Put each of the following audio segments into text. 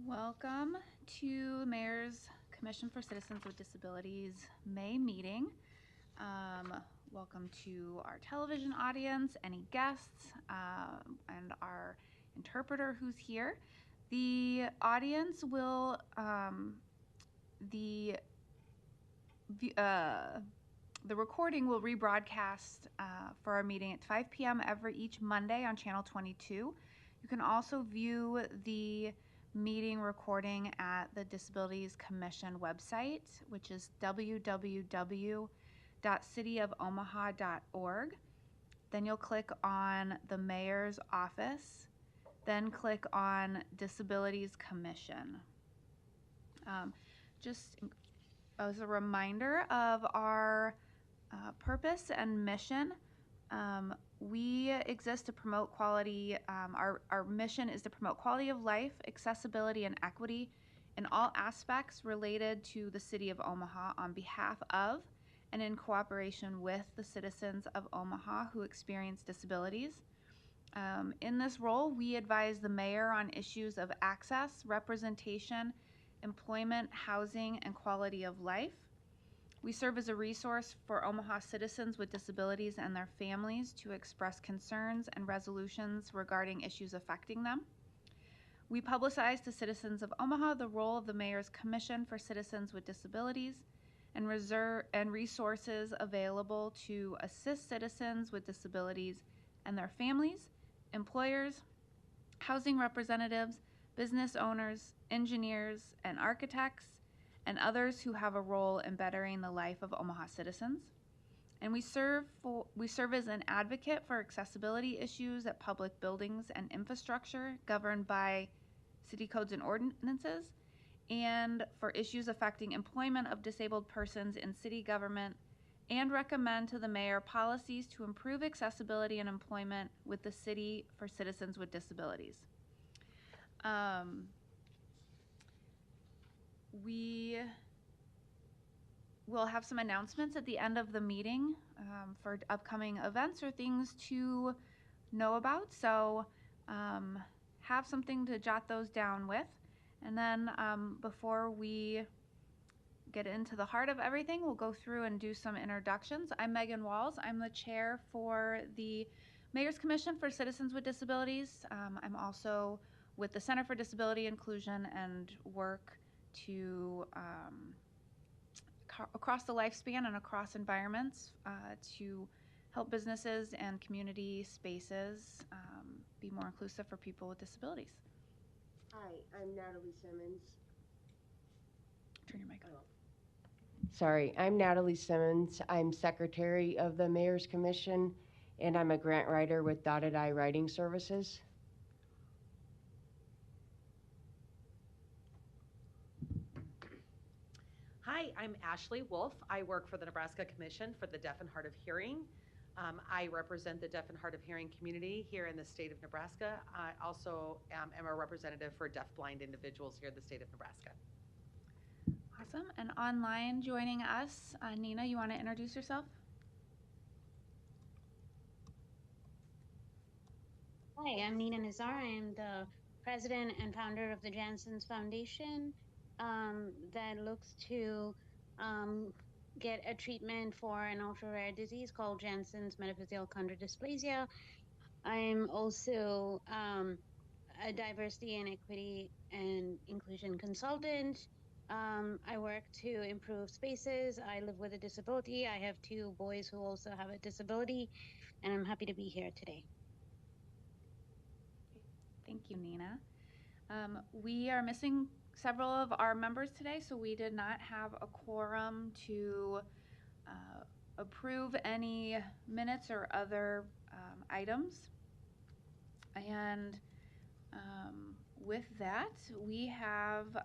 Welcome to Mayor's Commission for Citizens with Disabilities May meeting. Welcome to our television audience, any guests, and our interpreter who's here. The audience will, the recording will rebroadcast for our meeting at 5 p.m. each Monday on Channel 22. You can also view the meeting recording at the Disabilities Commission website, which is www.cityofomaha.org. Then you'll click on the Mayor's office, then click on Disabilities Commission. Just as a reminder of our purpose and mission, we exist to promote quality. Our mission is to promote quality of life, accessibility, and equity in all aspects related to the City of Omaha on behalf of and in cooperation with the citizens of Omaha who experience disabilities. In this role, we advise the mayor on issues of access, representation, employment, housing, and quality of life. We serve as a resource for Omaha citizens with disabilities and their families to express concerns and resolutions regarding issues affecting them. We publicize to citizens of Omaha the role of the Mayor's Commission for Citizens with Disabilities and resources available to assist citizens with disabilities and their families, employers, housing representatives, business owners, engineers, and architects, and others who have a role in bettering the life of Omaha citizens. And we serve as an advocate for accessibility issues at public buildings and infrastructure governed by city codes and ordinances, and for issues affecting employment of disabled persons in city government, and recommend to the mayor policies to improve accessibility and employment with the city for citizens with disabilities. We will have some announcements at the end of the meeting for upcoming events or things to know about. So have something to jot those down with. And then before we get into the heart of everything, we'll go through and do some introductions. I'm Megan Walls. I'm the chair for the Mayor's Commission for Citizens with Disabilities. I'm also with the Center for Disability Inclusion and work to across the lifespan and across environments to help businesses and community spaces be more inclusive for people with disabilities. Hi, I'm Natalie Simmons. Turn your mic on. Sorry, I'm Natalie Simmons. I'm Secretary of the Mayor's Commission, and I'm a grant writer with Dotted Eye Writing Services. Hi, I'm Ashley Wolf. I work for the Nebraska Commission for the Deaf and Hard of Hearing. I represent the deaf and hard of hearing community here in the state of Nebraska. I also am a representative for deaf-blind individuals here in the state of Nebraska. Awesome. And online joining us, Nina, you want to introduce yourself? Hi, I'm Nina Nazar. I'm the president and founder of the Jansen's Foundation that looks to get a treatment for an ultra-rare disease called Jansen's metaphyseal chondrodysplasia. I'm also a diversity and equity and inclusion consultant. I work to improve spaces. I live with a disability. I have 2 boys who also have a disability, and I'm happy to be here today. Thank you, Nina. We are missing several of our members today, so we did not have a quorum to approve any minutes or other items. And with that, we have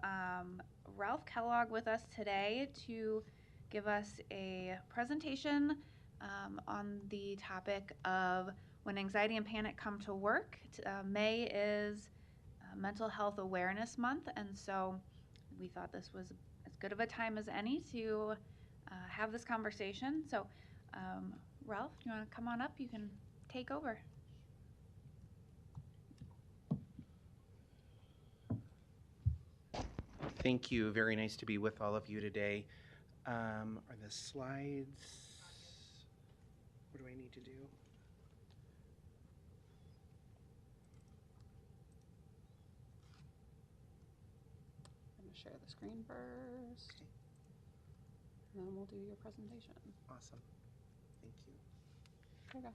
Ralph Kellogg with us today to give us a presentation on the topic of when anxiety and panic come to work. May is Mental Health Awareness Month, and so we thought this was as good of a time as any to have this conversation. So Ralph, you want to come on up? You can take over. Thank you. Very nice to be with all of you today. Are the slides? What do I need to do? I'm going to share the screen first, Okay. and then we'll do your presentation. Awesome. Thank you. There you go.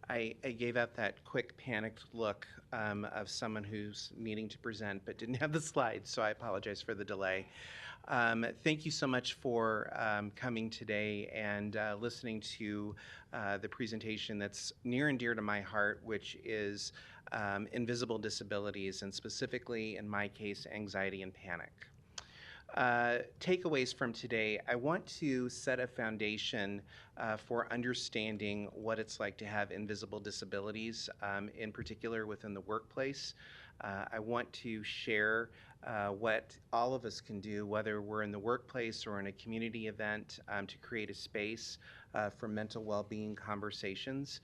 I gave out that quick panicked look of someone who's needing to present but didn't have the slides, so I apologize for the delay. Thank you so much for coming today and listening to the presentation that's near and dear to my heart, which is invisible disabilities, and specifically, in my case, anxiety and panic. Takeaways from today, I want to set a foundation for understanding what it's like to have invisible disabilities, in particular within the workplace. I want to share what all of us can do, whether we're in the workplace or in a community event, to create a space for mental well-being conversations.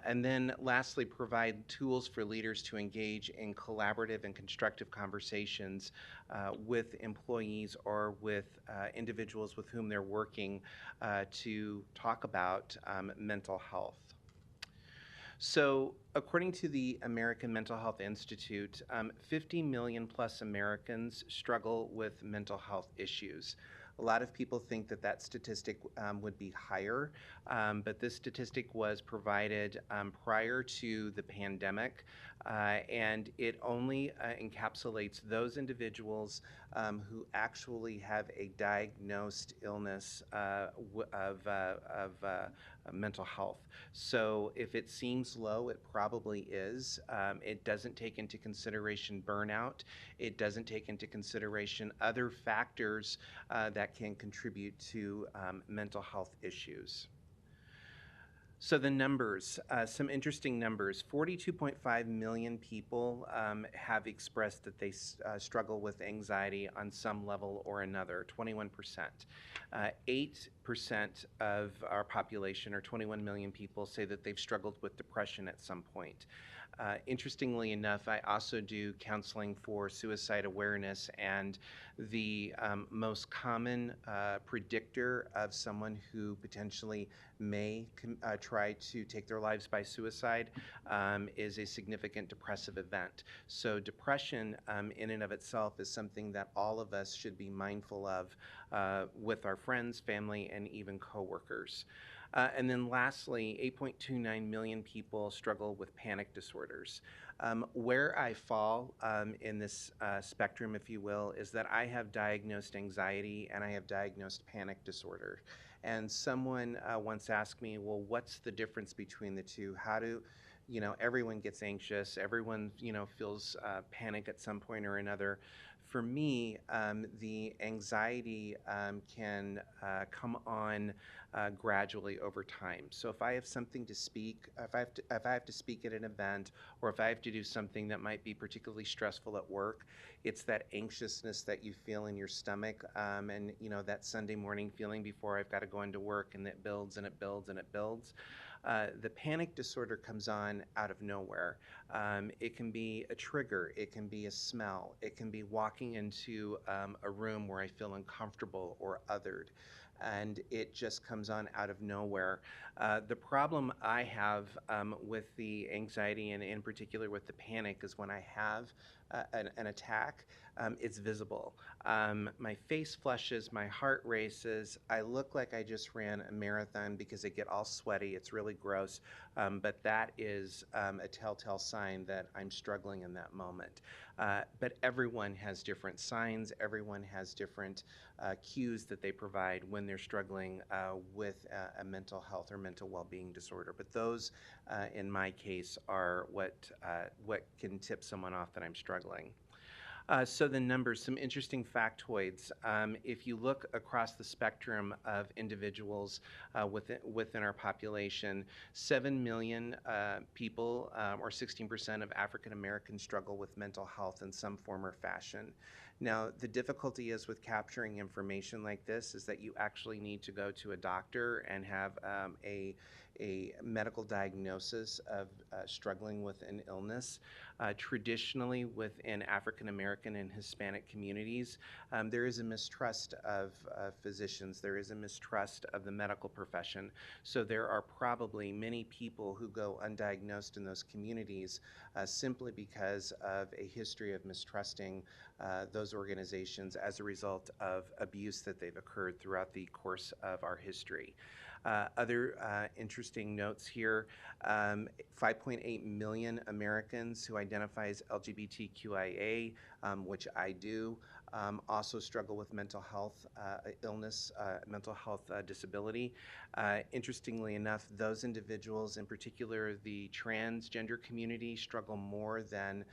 And then lastly, provide tools for leaders to engage in collaborative and constructive conversations with employees or with individuals with whom they're working to talk about mental health. So, according to the American Mental Health Institute, 50 million plus Americans struggle with mental health issues. A lot of people think that that statistic would be higher, but this statistic was provided prior to the pandemic, and it only encapsulates those individuals who actually have a diagnosed illness of mental health. So if it seems low, it probably is. It doesn't take into consideration burnout. It doesn't take into consideration other factors that can contribute to mental health issues. So the numbers, some interesting numbers. 42.5 million people have expressed that they struggle with anxiety on some level or another, 21%. 8% of our population, or 21 million people, say that they've struggled with depression at some point. Interestingly enough, I also do counseling for suicide awareness, and the most common predictor of someone who potentially may try to take their lives by suicide is a significant depressive event. So depression in and of itself is something that all of us should be mindful of with our friends, family, and even coworkers. And then lastly, 8.29 million people struggle with panic disorders. Where I fall in this spectrum, if you will, is that I have diagnosed anxiety and I have diagnosed panic disorder. And someone once asked me, well, what's the difference between the two? How do, everyone gets anxious, everyone, feels panic at some point or another. For me, the anxiety can come on gradually over time. So if I have something to speak, if I have to speak at an event, or if I have to do something that might be particularly stressful at work, it's that anxiousness that you feel in your stomach, and that Sunday morning feeling before I've got to go into work, and it builds and it builds and it builds. The panic disorder comes on out of nowhere. It can be a trigger, it can be a smell, it can be walking into a room where I feel uncomfortable or othered, and it just comes on out of nowhere. The problem I have with the anxiety, and in particular with the panic, is when I have an attack, it's visible. My face flushes, my heart races, I look like I just ran a marathon because I get all sweaty. It's really gross, but that is a telltale sign that I'm struggling in that moment. But everyone has different signs, everyone has different cues that they provide when they're struggling with a mental health or mental well-being disorder. But those, in my case, are what can tip someone off that I'm struggling. So the numbers, some interesting factoids. If you look across the spectrum of individuals within our population, 7 million people, or 16% of African Americans, struggle with mental health in some form or fashion. Now, the difficulty is with capturing information like this is that you actually need to go to a doctor and have a medical diagnosis of struggling with an illness. Traditionally, within African American and Hispanic communities, there is a mistrust of physicians. There is a mistrust of the medical profession. So there are probably many people who go undiagnosed in those communities simply because of a history of mistrusting those organizations as a result of abuse that they've occurred throughout the course of our history. Other interesting notes here, 5.8 million Americans who identify as LGBTQIA, which I do, also struggle with mental health illness, mental health disability. Interestingly enough, those individuals, in particular the transgender community, struggle more than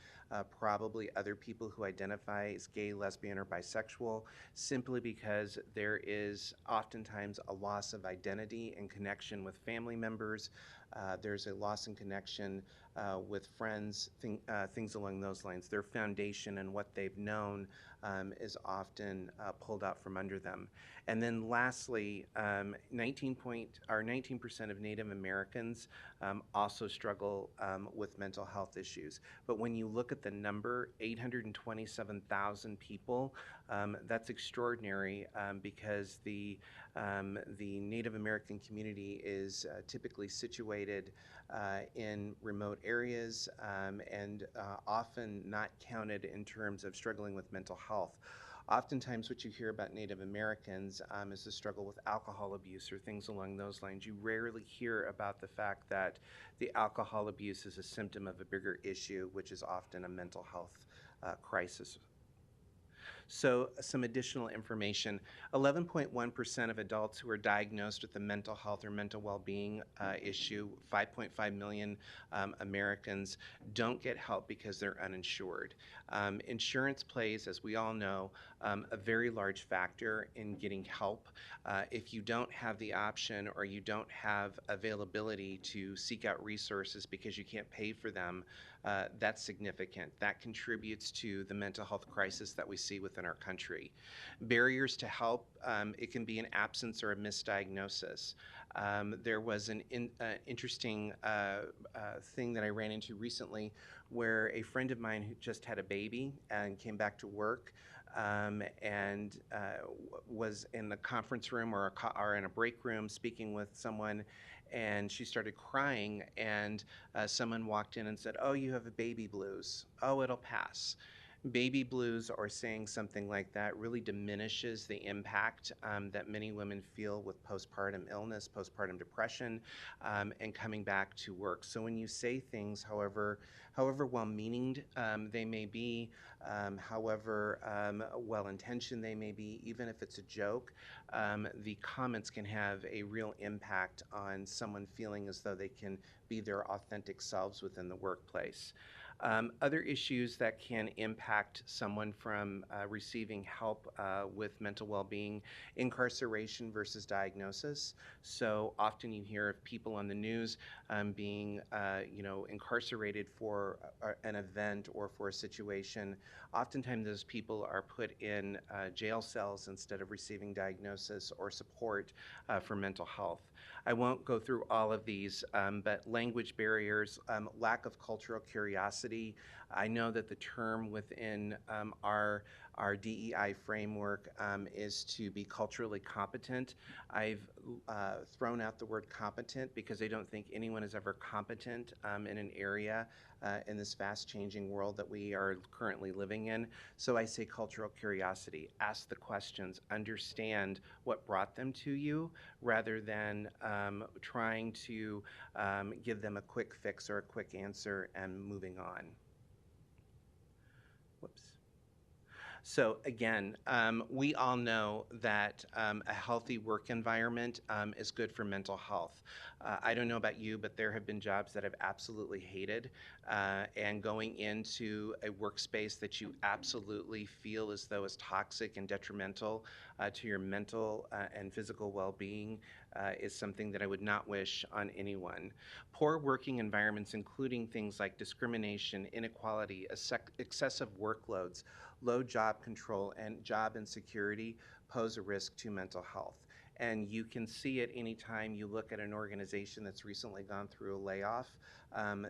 probably other people who identify as gay, lesbian, or bisexual, simply because there is oftentimes a loss of identity and connection with family members. There's a loss in connection with friends, things along those lines. Their foundation and what they've known is often pulled out from under them. And then lastly, 19% of Native Americans also struggle with mental health issues. But when you look at the number, 827,000 people, that's extraordinary because the Native American community is typically situated in remote areas and often not counted in terms of struggling with mental health. Oftentimes what you hear about Native Americans is the struggle with alcohol abuse or things along those lines. You rarely hear about the fact that the alcohol abuse is a symptom of a bigger issue, which is often a mental health crisis. So some additional information, 11.1% of adults who are diagnosed with a mental health or mental well-being issue, 5.5 million Americans don't get help because they're uninsured. Insurance plays, as we all know, a very large factor in getting help. If you don't have the option or you don't have availability to seek out resources because you can't pay for them, that's significant. That contributes to the mental health crisis that we see within our country. Barriers to help, it can be an absence or a misdiagnosis. There was an interesting thing that I ran into recently where a friend of mine who just had a baby and came back to work and was in the conference room or in a break room speaking with someone, and she started crying, and someone walked in and said, "Oh, you have a baby blues. Oh, it'll pass." Baby blues or saying something like that really diminishes the impact that many women feel with postpartum illness, postpartum depression, and coming back to work. So when you say things, however well-meaning they may be, however well-intentioned they may be, even if it's a joke, the comments can have a real impact on someone feeling as though they can be their authentic selves within the workplace. Other issues that can impact someone from receiving help with mental well-being, incarceration versus diagnosis. So often you hear of people on the news being incarcerated for an event or for a situation. Oftentimes those people are put in jail cells instead of receiving diagnosis or support for mental health. I won't go through all of these, but language barriers, lack of cultural curiosity. I know that the term within our DEI framework is to be culturally competent. I've thrown out the word competent because I don't think anyone is ever competent in an area in this fast-changing world that we are currently living in. So I say cultural curiosity. Ask the questions. Understand what brought them to you rather than trying to give them a quick fix or a quick answer and moving on. Whoops. So again, we all know that a healthy work environment is good for mental health. I don't know about you, but there have been jobs that I've absolutely hated, and going into a workspace that you absolutely feel as though is toxic and detrimental to your mental and physical well-being is something that I would not wish on anyone. Poor working environments, including things like discrimination, inequality, excessive workloads, low job control, and job insecurity pose a risk to mental health. And you can see it anytime you look at an organization that's recently gone through a layoff.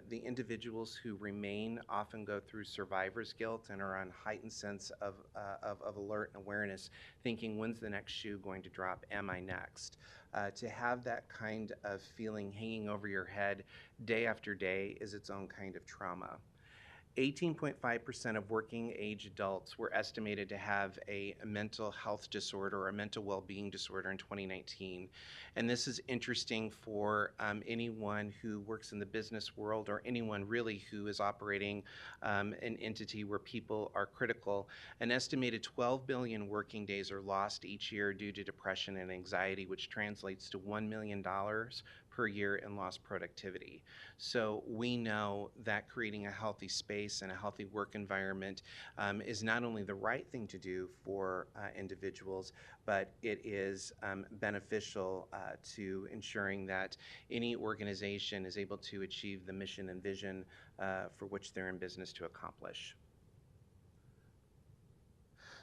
The individuals who remain often go through survivor's guilt and are on heightened sense of alert and awareness, thinking, when's the next shoe going to drop? Am I next? To have that kind of feeling hanging over your head day after day is its own kind of trauma. 18.5% of working age adults were estimated to have a mental health disorder or a mental well-being disorder in 2019. And this is interesting for anyone who works in the business world or anyone really who is operating an entity where people are critical. An estimated 12 billion working days are lost each year due to depression and anxiety, which translates to $1 million per year in lost productivity. So we know that creating a healthy space and a healthy work environment is not only the right thing to do for individuals, but it is beneficial to ensuring that any organization is able to achieve the mission and vision for which they're in business to accomplish.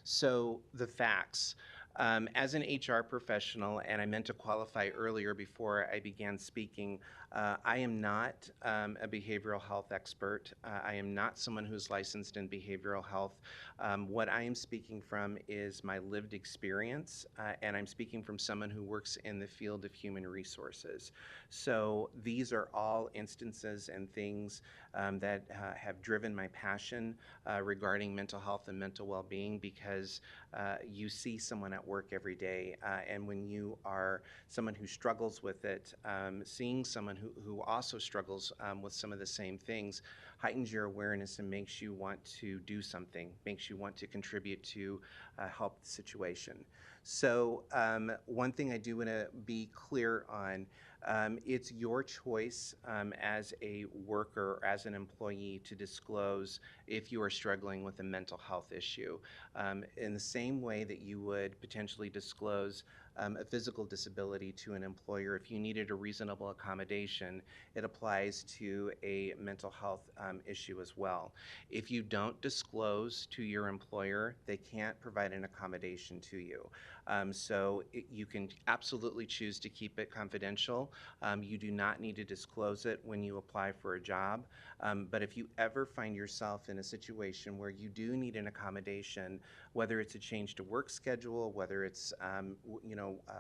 So the facts. As an HR professional, and I meant to qualify earlier before I began speaking, I am not a behavioral health expert. I am not someone who's licensed in behavioral health. What I am speaking from is my lived experience, and I'm speaking from someone who works in the field of human resources. So these are all instances and things that have driven my passion regarding mental health and mental well-being, because you see someone at work every day, and when you are someone who struggles with it, seeing someone who also struggles with some of the same things heightens your awareness and makes you want to do something, makes you want to contribute to help the situation. So one thing I do want to be clear on, it's your choice as a worker, as an employee, to disclose if you are struggling with a mental health issue. In the same way that you would potentially disclose a physical disability to an employer if you needed a reasonable accommodation, it applies to a mental health issue as well. If you don't disclose to your employer, they can't provide an accommodation to you. You can absolutely choose to keep it confidential. You do not need to disclose it when you apply for a job. But if you ever find yourself in a situation where you do need an accommodation, whether it's a change to work schedule, whether it's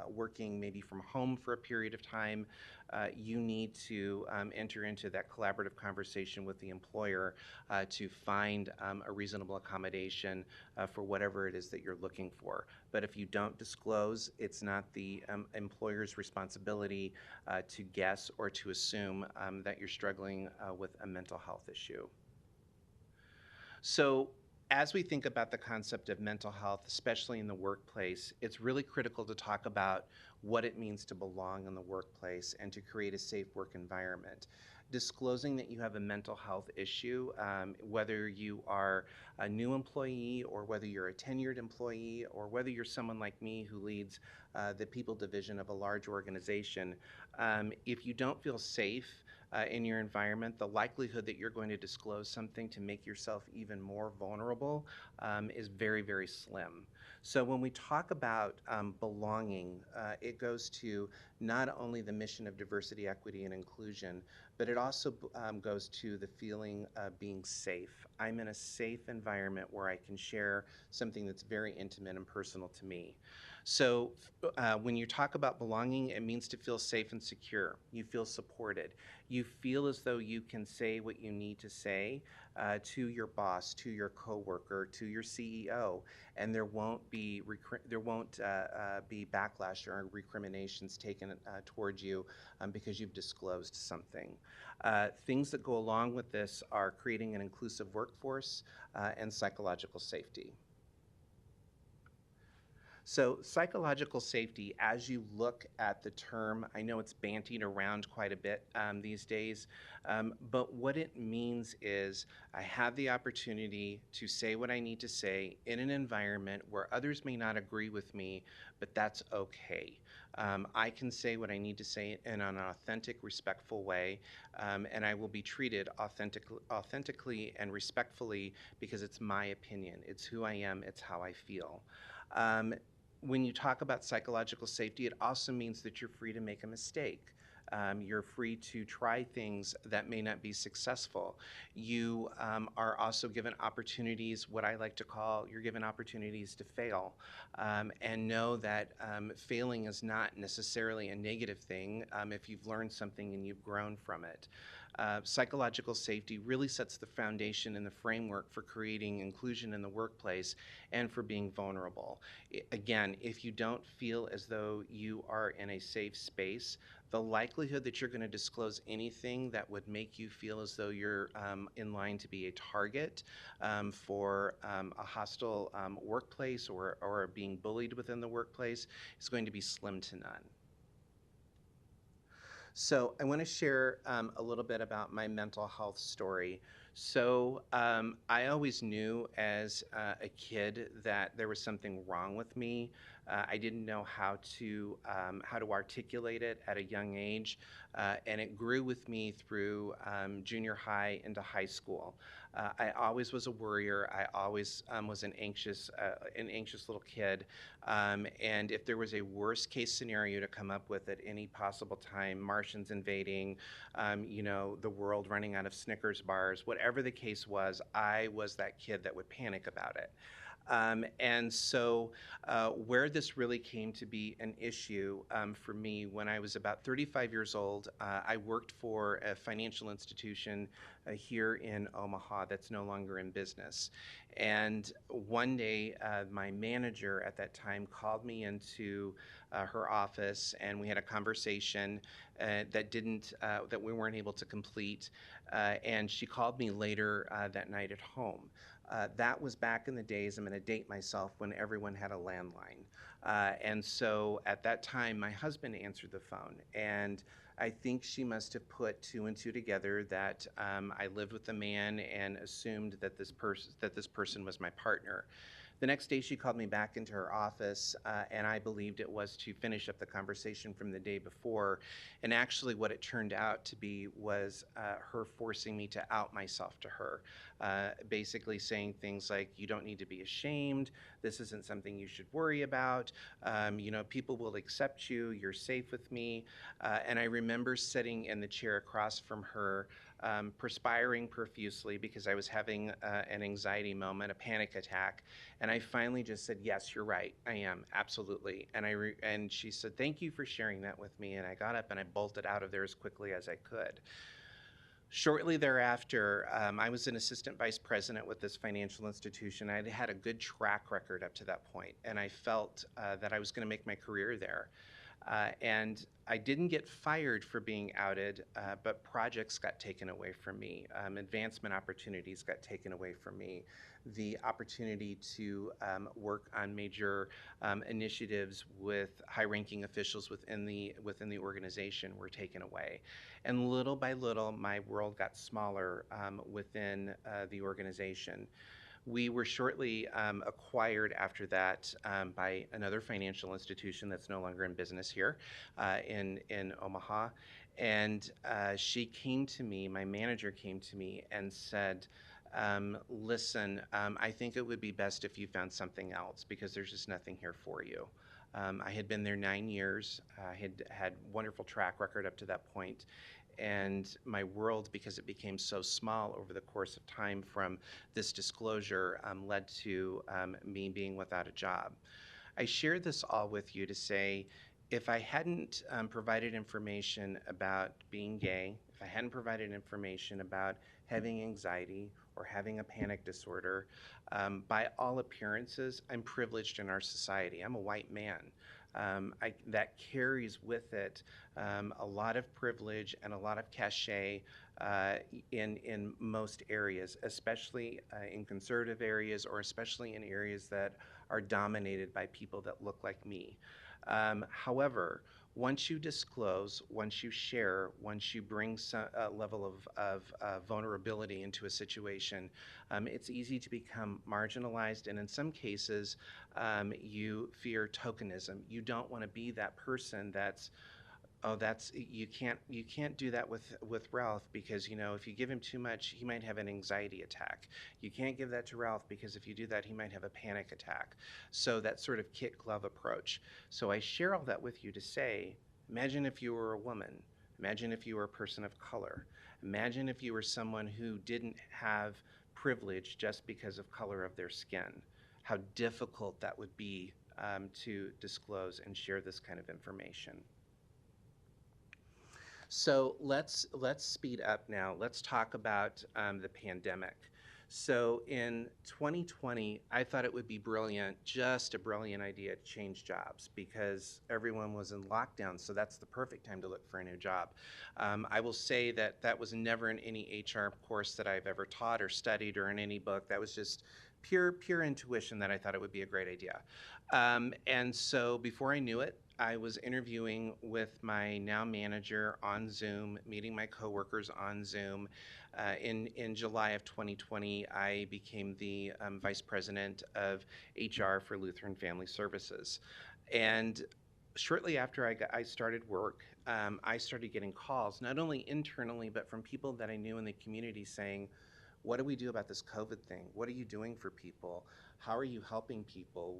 working maybe from home for a period of time, you need to enter into that collaborative conversation with the employer to find a reasonable accommodation for whatever it is that you're looking for. But if you don't disclose, it's not the employer's responsibility to guess or to assume that you're struggling with a mental health issue. So as we think about the concept of mental health, especially in the workplace, it's really critical to talk about what it means to belong in the workplace and to create a safe work environment. Disclosing that you have a mental health issue, whether you are a new employee or whether you're a tenured employee or whether you're someone like me who leads the people division of a large organization, if you don't feel safe in your environment, the likelihood that you're going to disclose something to make yourself even more vulnerable is very, very slim. So when we talk about belonging, it goes to not only the mission of diversity, equity, and inclusion, but it also goes to the feeling of being safe. I'm in a safe environment where I can share something that's very intimate and personal to me. So when you talk about belonging, it means to feel safe and secure. You feel supported. You feel as though you can say what you need to say to your boss, to your coworker, to your CEO, and there won't be backlash or recriminations taken towards you because you've disclosed something. Things that go along with this are creating an inclusive workforce and psychological safety. So psychological safety, as you look at the term, I know it's bantied around quite a bit these days, but what it means is I have the opportunity to say what I need to say in an environment where others may not agree with me, but that's okay. I can say what I need to say in an authentic, respectful way, and I will be treated authentically and respectfully because it's my opinion. It's who I am. It's how I feel. when you talk about psychological safety, it also means that you're free to make a mistake. You're free to try things that may not be successful. You are also given opportunities, what I like to call, you're given opportunities to fail, and know that failing is not necessarily a negative thing if you've learned something and you've grown from it. Psychological safety really sets the foundation and the framework for creating inclusion in the workplace and for being vulnerable. Again, if you don't feel as though you are in a safe space, the likelihood that you're going to disclose anything that would make you feel as though you're in line to be a target for a hostile workplace or being bullied within the workplace is going to be slim to none. So I want to share a little bit about my mental health story. So I always knew as a kid that there was something wrong with me. I didn't know how to articulate it at a young age, and it grew with me through junior high into high school. I always was a worrier. I always was an anxious little kid. And if there was a worst case scenario to come up with at any possible time, Martians invading, the world running out of Snickers bars, whatever the case was, I was that kid that would panic about it. And so where this really came to be an issue for me, when I was about 35 years old, I worked for a financial institution here in Omaha that's no longer in business. And one day, my manager at that time called me into her office, and we had a conversation that we weren't able to complete. And she called me later that night at home. That was back in the days, I'm going to date myself, when everyone had a landline. And so at that time, my husband answered the phone. And I think she must have put two and two together that I lived with a man and assumed that this person was my partner. The next day, she called me back into her office, and I believed it was to finish up the conversation from the day before. And actually, what it turned out to be was her forcing me to out myself to her, basically saying things like, "You don't need to be ashamed. This isn't something you should worry about. People will accept you. You're safe with me." And I remember sitting in the chair across from her, perspiring profusely because I was having an anxiety moment, a panic attack. And I finally just said, "Yes, you're right. I am, absolutely." And she said, "Thank you for sharing that with me." And I got up and I bolted out of there as quickly as I could. Shortly thereafter, I was an assistant vice president with this financial institution. I'd had a good track record up to that point, and I felt that I was going to make my career there. And I didn't get fired for being outed, but projects got taken away from me. Advancement opportunities got taken away from me. The opportunity to work on major initiatives with high-ranking officials within the organization were taken away. And little by little, my world got smaller within the organization. We were shortly acquired after that by another financial institution that's no longer in business here in Omaha. And she came to me, my manager came to me and said, "Listen, I think it would be best if you found something else because there's just nothing here for you." I had been there 9 years. I had wonderful track record up to that point. And my world, because it became so small over the course of time from this disclosure, led to me being without a job. I share this all with you to say, if I hadn't provided information about being gay, if I hadn't provided information about having anxiety or having a panic disorder, by all appearances, I'm privileged in our society. I'm a white man. That carries with it a lot of privilege and a lot of cachet in most areas, especially in conservative areas or especially in areas that are dominated by people that look like me. However, once you disclose, once you share, once you bring a level of vulnerability into a situation, it's easy to become marginalized, and in some cases, you fear tokenism. You don't want to be that person that's Oh, that's you can't do that with Ralph because if you give him too much, he might have an anxiety attack. You can't give that to Ralph because if you do that, he might have a panic attack. So that sort of kit glove approach. So I share all that with you to say, imagine if you were a woman. Imagine if you were a person of color. Imagine if you were someone who didn't have privilege just because of color of their skin. How difficult that would be to disclose and share this kind of information. So let's speed up now. Let's talk about the pandemic. So in 2020, I thought it would be brilliant, just a brilliant idea to change jobs because everyone was in lockdown. So that's the perfect time to look for a new job. I will say that that was never in any HR course that I've ever taught or studied or in any book. That was just pure intuition that I thought it would be a great idea. And so before I knew it, I was interviewing with my now manager on Zoom, meeting my coworkers on Zoom. In July of 2020, I became the vice president of HR for Lutheran Family Services. And shortly after I started work, I started getting calls, not only internally, but from people that I knew in the community saying, what do we do about this COVID thing? What are you doing for people? How are you helping people?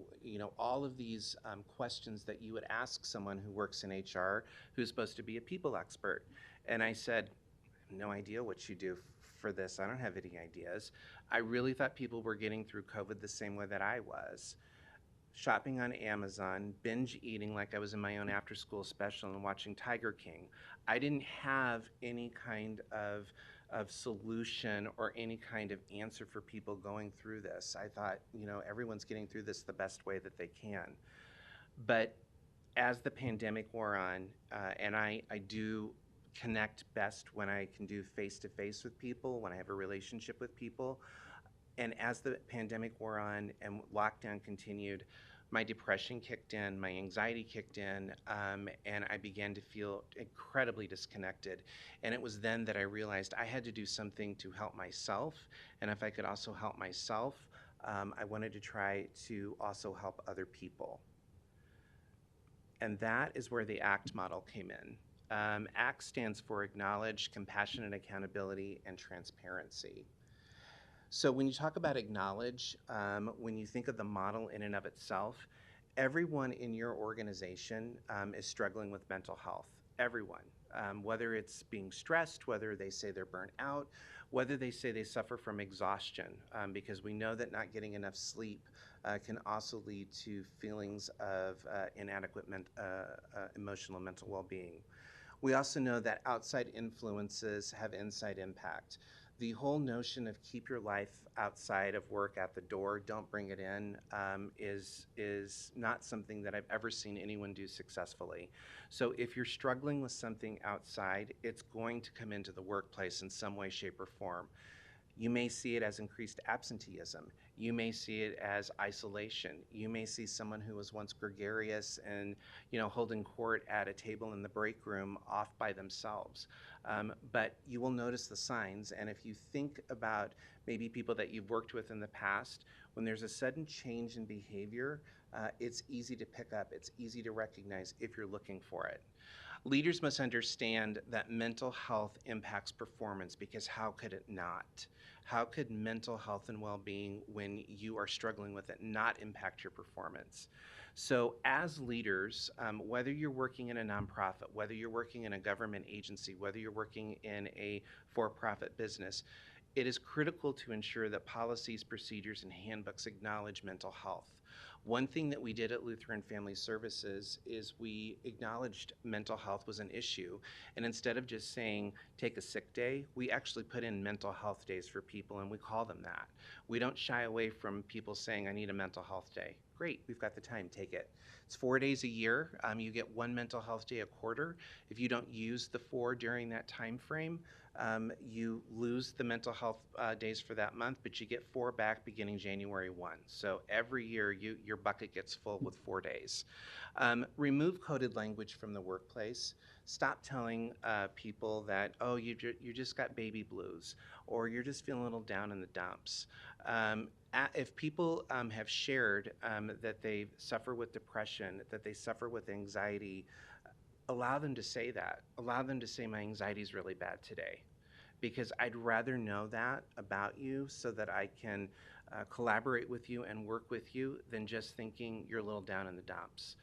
All of these questions that you would ask someone who works in HR who's supposed to be a people expert. And I said, no idea what you do for this. I don't have any ideas. I really thought people were getting through COVID the same way that I was. Shopping on Amazon, binge eating like I was in my own after school special and watching Tiger King. I didn't have any kind of solution or any kind of answer for people going through this. I thought, everyone's getting through this the best way that they can. But as the pandemic wore on, and I do connect best when I can do face-to-face with people, when I have a relationship with people, and as the pandemic wore on and lockdown continued, my depression kicked in, my anxiety kicked in, and I began to feel incredibly disconnected. And it was then that I realized I had to do something to help myself. And if I could also help myself, I wanted to try to also help other people. And that is where the ACT model came in. ACT stands for Acknowledge, Compassion and Accountability, and Transparency. So when you talk about acknowledge, when you think of the model in and of itself, everyone in your organization is struggling with mental health. Everyone. Whether it's being stressed, whether they say they're burnt out, whether they say they suffer from exhaustion, because we know that not getting enough sleep can also lead to feelings of inadequate emotional and mental well-being. We also know that outside influences have inside impact. The whole notion of keep your life outside of work at the door, don't bring it in, is not something that I've ever seen anyone do successfully. So if you're struggling with something outside, it's going to come into the workplace in some way, shape, or form. You may see it as increased absenteeism. You may see it as isolation. You may see someone who was once gregarious and, holding court at a table in the break room off by themselves. But you will notice the signs. And if you think about maybe people that you've worked with in the past, when there's a sudden change in behavior, it's easy to pick up. It's easy to recognize if you're looking for it. Leaders must understand that mental health impacts performance because how could it not? How could mental health and well-being, when you are struggling with it, not impact your performance? So as leaders, whether you're working in a nonprofit, whether you're working in a government agency, whether you're working in a for-profit business, it is critical to ensure that policies, procedures, and handbooks acknowledge mental health. One thing that we did at Lutheran Family Services is we acknowledged mental health was an issue. And instead of just saying, take a sick day, we actually put in mental health days for people and we call them that. We don't shy away from people saying, I need a mental health day. Great, we've got the time, take it. It's 4 days a year. You get one mental health day a quarter. If you don't use the 4 during that time frame, you lose the mental health days for that month, but you get 4 back beginning January 1. So every year your bucket gets full with 4 days. Remove coded language from the workplace. Stop telling people that, oh, you just got baby blues, or you're just feeling a little down in the dumps. If people have shared that they suffer with depression, that they suffer with anxiety, allow them to say that. Allow them to say, my anxiety is really bad today. Because I'd rather know that about you so that I can collaborate with you and work with you than just thinking you're a little down in the dumps,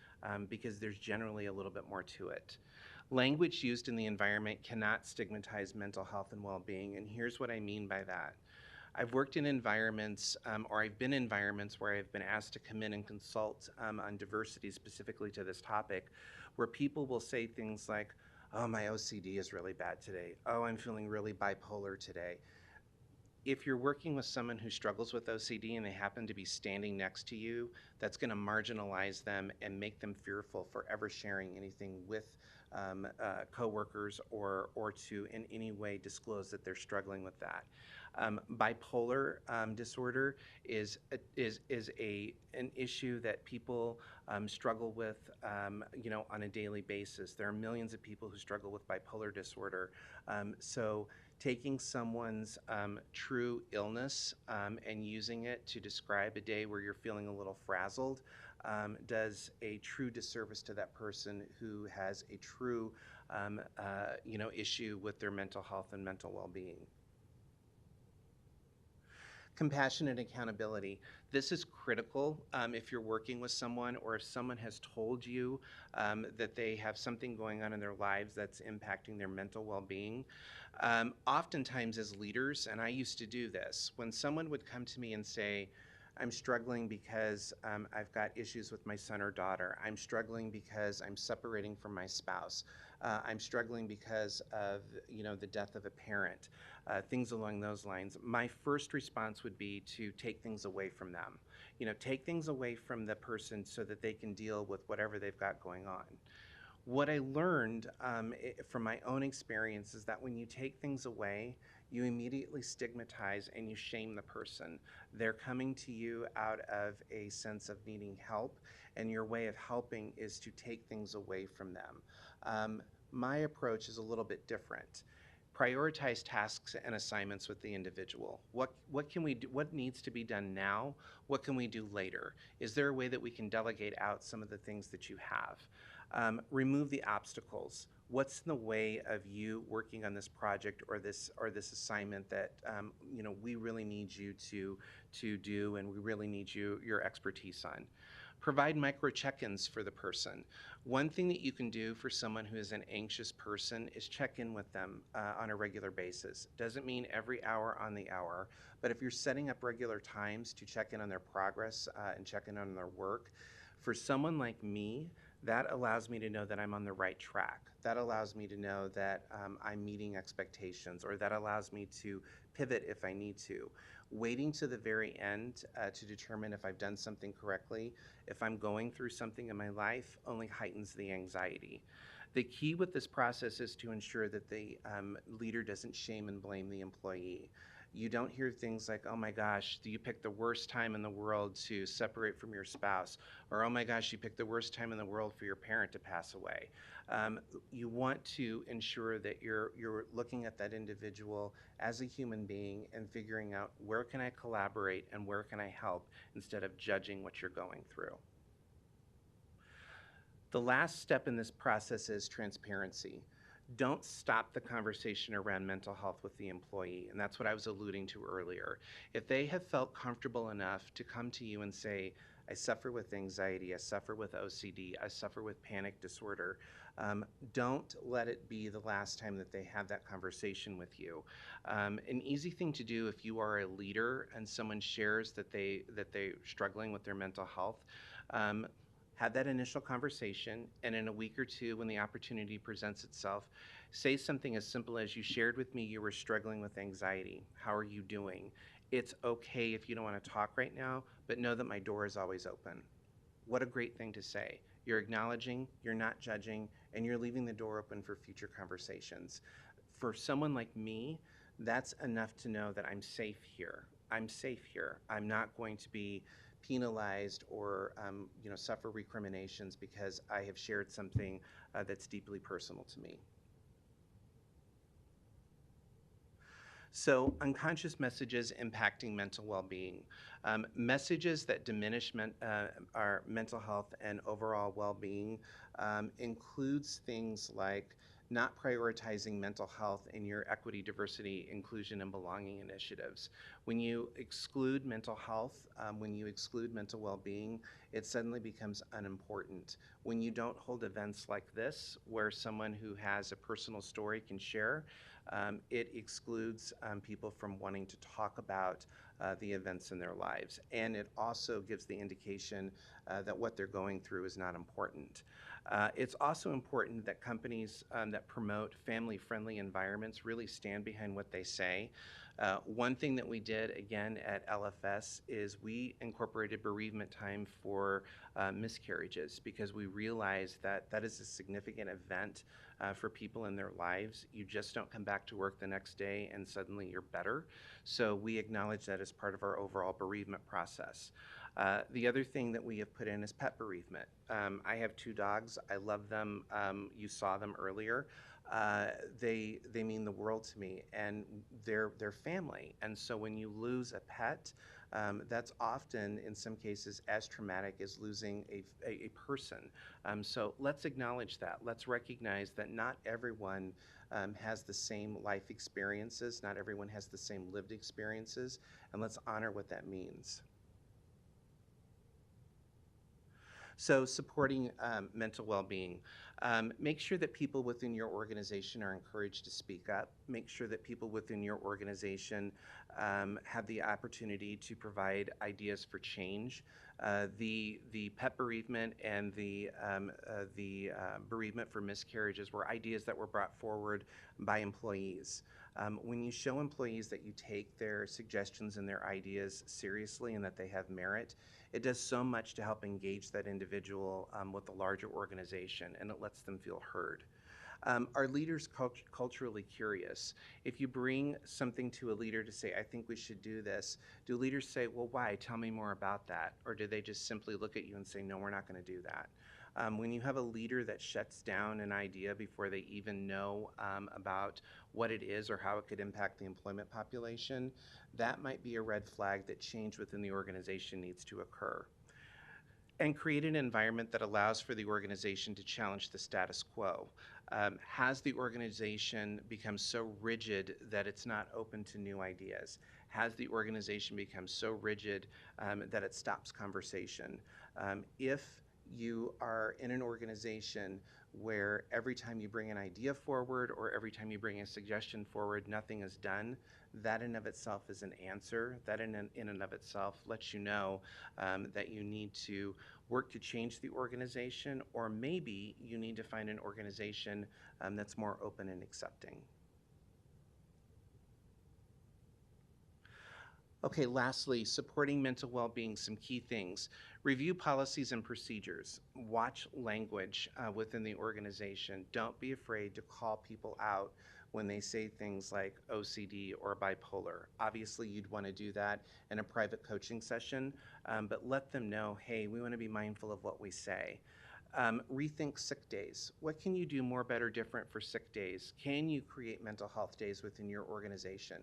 because there's generally a little bit more to it. Language used in the environment cannot stigmatize mental health and well-being, and here's what I mean by that. I've worked in environments, or I've been in environments where I've been asked to come in and consult on diversity specifically to this topic, where people will say things like, oh, my OCD is really bad today. Oh, I'm feeling really bipolar today. If you're working with someone who struggles with OCD and they happen to be standing next to you, that's going to marginalize them and make them fearful for ever sharing anything with coworkers or to in any way disclose that they're struggling with that. Bipolar disorder is an issue that people struggle with, on a daily basis. There are millions of people who struggle with bipolar disorder. So taking someone's true illness and using it to describe a day where you're feeling a little frazzled does a true disservice to that person who has a true, issue with their mental health and mental well-being. Compassion and accountability. This is critical if you're working with someone or if someone has told you that they have something going on in their lives that's impacting their mental well-being. Oftentimes as leaders, and I used to do this, when someone would come to me and say, I'm struggling because I've got issues with my son or daughter. I'm struggling because I'm separating from my spouse. I'm struggling because of, the death of a parent, things along those lines. My first response would be to take things away from them. Take things away from the person so that they can deal with whatever they've got going on. What I learned from my own experience is that when you take things away, you immediately stigmatize and you shame the person. They're coming to you out of a sense of needing help, and your way of helping is to take things away from them. My approach is a little bit different. Prioritize tasks and assignments with the individual. What can we do? What needs to be done now? What can we do later? Is there a way that we can delegate out some of the things that you have? Remove the obstacles. What's in the way of you working on this project or this assignment that we really need you to do, and we really need your expertise on? Provide micro check-ins for the person. One thing that you can do for someone who is an anxious person is check in with them on a regular basis. Doesn't mean every hour on the hour, but if you're setting up regular times to check in on their progress and check in on their work, for someone like me, that allows me to know that I'm on the right track. That allows me to know that I'm meeting expectations, or that allows me to pivot if I need to. Waiting to the very end to determine if I've done something correctly, if I'm going through something in my life, only heightens the anxiety. The key with this process is to ensure that the leader doesn't shame and blame the employee. You don't hear things like, oh my gosh, you picked the worst time in the world to separate from your spouse, or oh my gosh, you picked the worst time in the world for your parent to pass away. You want to ensure that you're looking at that individual as a human being and figuring out where can I collaborate and where can I help instead of judging what you're going through. The last step in this process is transparency. Don't stop the conversation around mental health with the employee, and that's what I was alluding to earlier. If they have felt comfortable enough to come to you and say, I suffer with anxiety, I suffer with OCD, I suffer with panic disorder, don't let it be the last time that they have that conversation with you. An easy thing to do if you are a leader and someone shares that they're struggling with their mental health, have that initial conversation, and in a week or two, when the opportunity presents itself, say something as simple as, you shared with me you were struggling with anxiety. How are you doing? It's okay if you don't want to talk right now, but know that my door is always open. What a great thing to say. You're acknowledging, you're not judging, and you're leaving the door open for future conversations. For someone like me, that's enough to know that I'm safe here. I'm safe here. I'm not going to be penalized or suffer recriminations because I have shared something that's deeply personal to me. So, unconscious messages impacting mental well-being. Messages that diminish our mental health and overall well-being includes things like not prioritizing mental health in your equity, diversity, inclusion, and belonging initiatives. When you exclude mental health, when you exclude mental well-being, it suddenly becomes unimportant. When you don't hold events like this, where someone who has a personal story can share, it excludes people from wanting to talk about the events in their lives. And it also gives the indication that what they're going through is not important. It's also important that companies that promote family-friendly environments really stand behind what they say. One thing that we did, again, at LFS is we incorporated bereavement time for miscarriages because we realized that that is a significant event for people in their lives. You just don't come back to work the next day and suddenly you're better. So we acknowledge that as part of our overall bereavement process. The other thing that we have put in is pet bereavement. I have 2 dogs. I love them. You saw them earlier. They mean the world to me, and they're family. And so when you lose a pet, that's often, in some cases, as traumatic as losing a person. So let's acknowledge that. Let's recognize that not everyone has the same life experiences. Not everyone has the same lived experiences, and let's honor what that means. So supporting mental well-being. Make sure that people within your organization are encouraged to speak up. Make sure that people within your organization have the opportunity to provide ideas for change. The pet bereavement and the bereavement for miscarriages were ideas that were brought forward by employees. When you show employees that you take their suggestions and their ideas seriously and that they have merit, it does so much to help engage that individual with a larger organization, and it lets them feel heard. Are leaders culturally curious? If you bring something to a leader to say, I think we should do this, do leaders say, well, why? Tell me more about that. Or do they just simply look at you and say, no, we're not going to do that? When you have a leader that shuts down an idea before they even know about what it is or how it could impact the employment population, that might be a red flag that change within the organization needs to occur. And create an environment that allows for the organization to challenge the status quo. Has the organization become so rigid that it's not open to new ideas? Has the organization become so rigid that it stops conversation? If you are in an organization where every time you bring an idea forward or every time you bring a suggestion forward, nothing is done, that in of itself is an answer. That in and of itself lets you know that you need to work to change the organization, or maybe you need to find an organization that's more open and accepting. Okay, lastly, supporting mental well-being, some key things. Review policies and procedures. Watch language within the organization. Don't be afraid to call people out when they say things like OCD or bipolar. Obviously, you'd want to do that in a private coaching session, but let them know, hey, we want to be mindful of what we say. Rethink sick days. What can you do more, better, different for sick days? Can you create mental health days within your organization?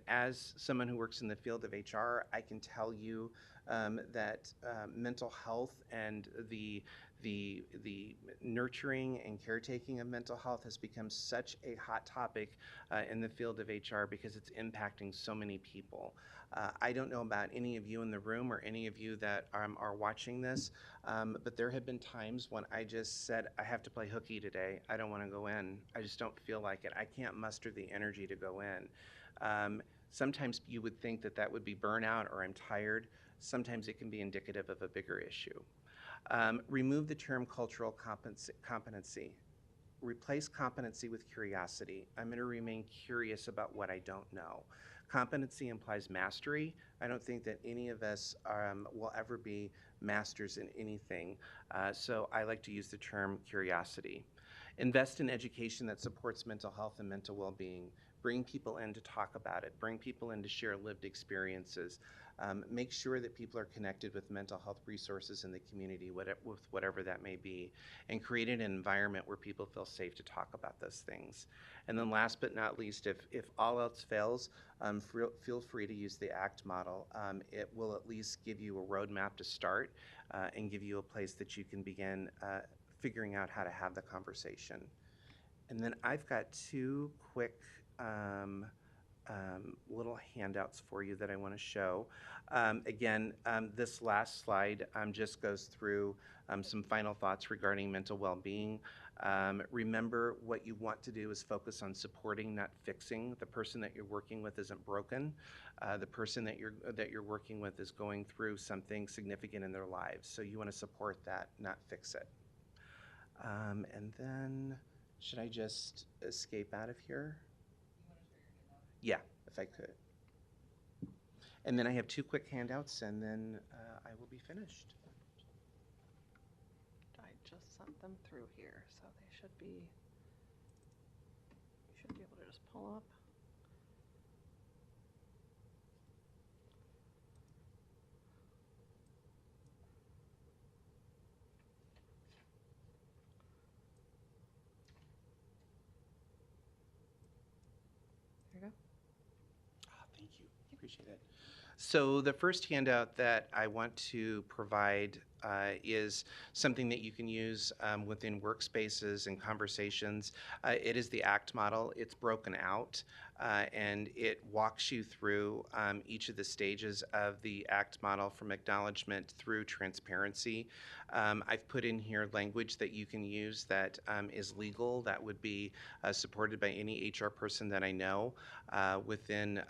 As someone who works in the field of HR, I can tell you that mental health and the nurturing and caretaking of mental health has become such a hot topic in the field of HR because it's impacting so many people. I don't know about any of you in the room or any of you that are watching this, but there have been times when I just said, I have to play hooky today. I don't want to go in. I just don't feel like it. I can't muster the energy to go in. Sometimes you would think that that would be burnout or I'm tired. Sometimes it can be indicative of a bigger issue. Remove the term cultural competency. Replace competency with curiosity. I'm going to remain curious about what I don't know. Competency implies mastery. I don't think that any of us will ever be masters in anything. So I like to use the term curiosity. Invest in education that supports mental health and mental well-being. Bring people in to talk about it. Bring people in to share lived experiences. Make sure that people are connected with mental health resources in the community, with whatever that may be, and create an environment where people feel safe to talk about those things. And then last but not least, if all else fails, feel free to use the ACT model. It will at least give you a roadmap to start and give you a place that you can begin figuring out how to have the conversation. And then I've got two quick little handouts for you that I want to show. Again, this last slide just goes through some final thoughts regarding mental well-being. Remember, what you want to do is focus on supporting, not fixing. The person that you're working with isn't broken. The person that you're working with is going through something significant in their lives. So you want to support that, not fix it. And then, should I just escape out of here? Yeah, if I could. And then I have two quick handouts, and then I will be finished. I just sent them through here, so they should be, you should be able to just pull up. There you go. Oh, thank you. Appreciate it. So the first handout that I want to provide is something that you can use within workspaces and conversations. It is the ACT model. It's broken out and it walks you through each of the stages of the ACT model, from acknowledgement through transparency. I've put in here language that you can use that is legal, that would be supported by any HR person that I know within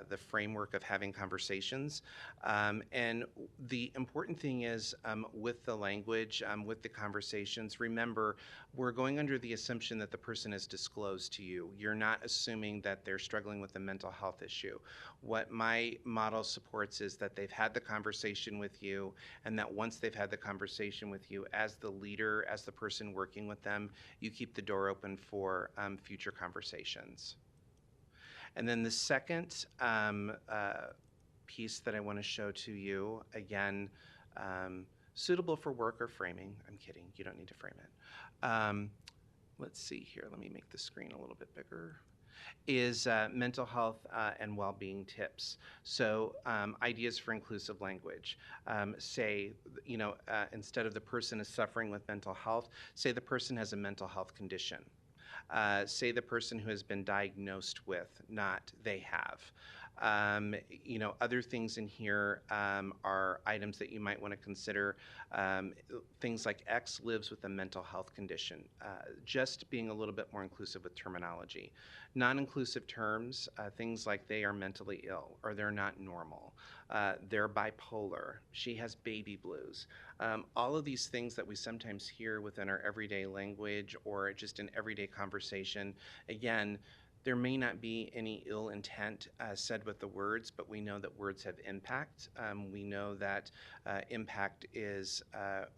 the framework of having conversations. And the important thing is with the language, with the conversations, remember, we're going under the assumption that the person is disclosed to you. You're not assuming that they're struggling with a mental health issue. What my model supports is that they've had the conversation with you, and that once they've had the conversation with you, as the leader, as the person working with them, you keep the door open for future conversations. And then the second piece that I want to show to you, again, suitable for work or framing. I'm kidding, you don't need to frame it. Let's see here, let me make the screen a little bit bigger. Is mental health and well-being tips. So ideas for inclusive language. Say, instead of the person is suffering with mental health, say the person has a mental health condition. Say the person who has been diagnosed with, not they have. Other things in here are items that you might want to consider. Things like X lives with a mental health condition. Just being a little bit more inclusive with terminology. Non-inclusive terms, things like they are mentally ill or they're not normal. They're bipolar. She has baby blues. All of these things that we sometimes hear within our everyday language or just in everyday conversation, again, there may not be any ill intent said with the words, but we know that words have impact. We know that impact is,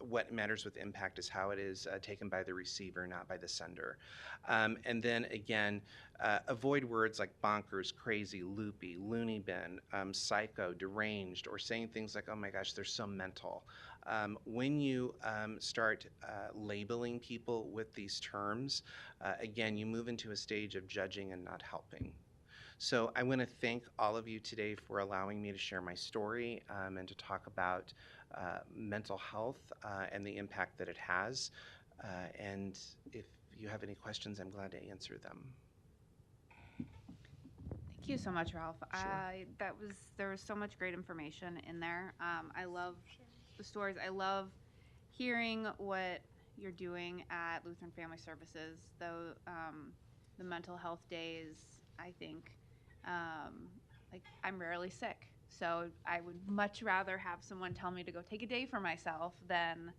what matters with impact is how it is taken by the receiver, not by the sender. And then again, avoid words like bonkers, crazy, loopy, loony bin, psycho, deranged, or saying things like, oh my gosh, they're so mental. When you start labeling people with these terms, again, you move into a stage of judging and not helping. So I want to thank all of you today for allowing me to share my story and to talk about mental health and the impact that it has. And if you have any questions, I'm glad to answer them. Thank you so much, Ralph. Sure. There was so much great information in there. I love the stories. I love hearing what you're doing at Lutheran Family Services. Though the mental health days, I think, like I'm rarely sick, so I would much rather have someone tell me to go take a day for myself than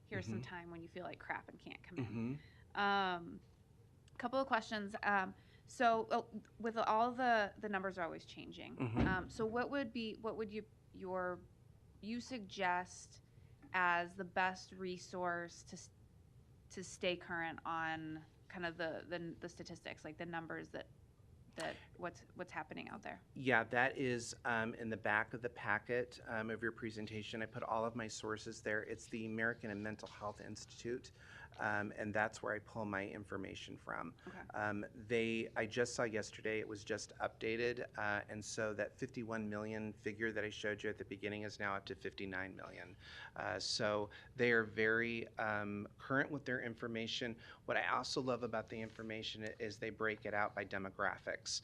here's some time when you feel like crap and can't come in. Couple of questions. So with all the numbers are always changing. So what would you suggest as the best resource to stay current on kind of the statistics, like the numbers that that what's happening out there? Yeah, that is in the back of the packet of your presentation. I put all of my sources there. It's the American and Mental Health Institute, and that's where I pull my information from. Okay. I just saw yesterday it was just updated, and so that 51 million figure that I showed you at the beginning is now up to 59 million. So they are very current with their information. What I also love about the information is they break it out by demographics.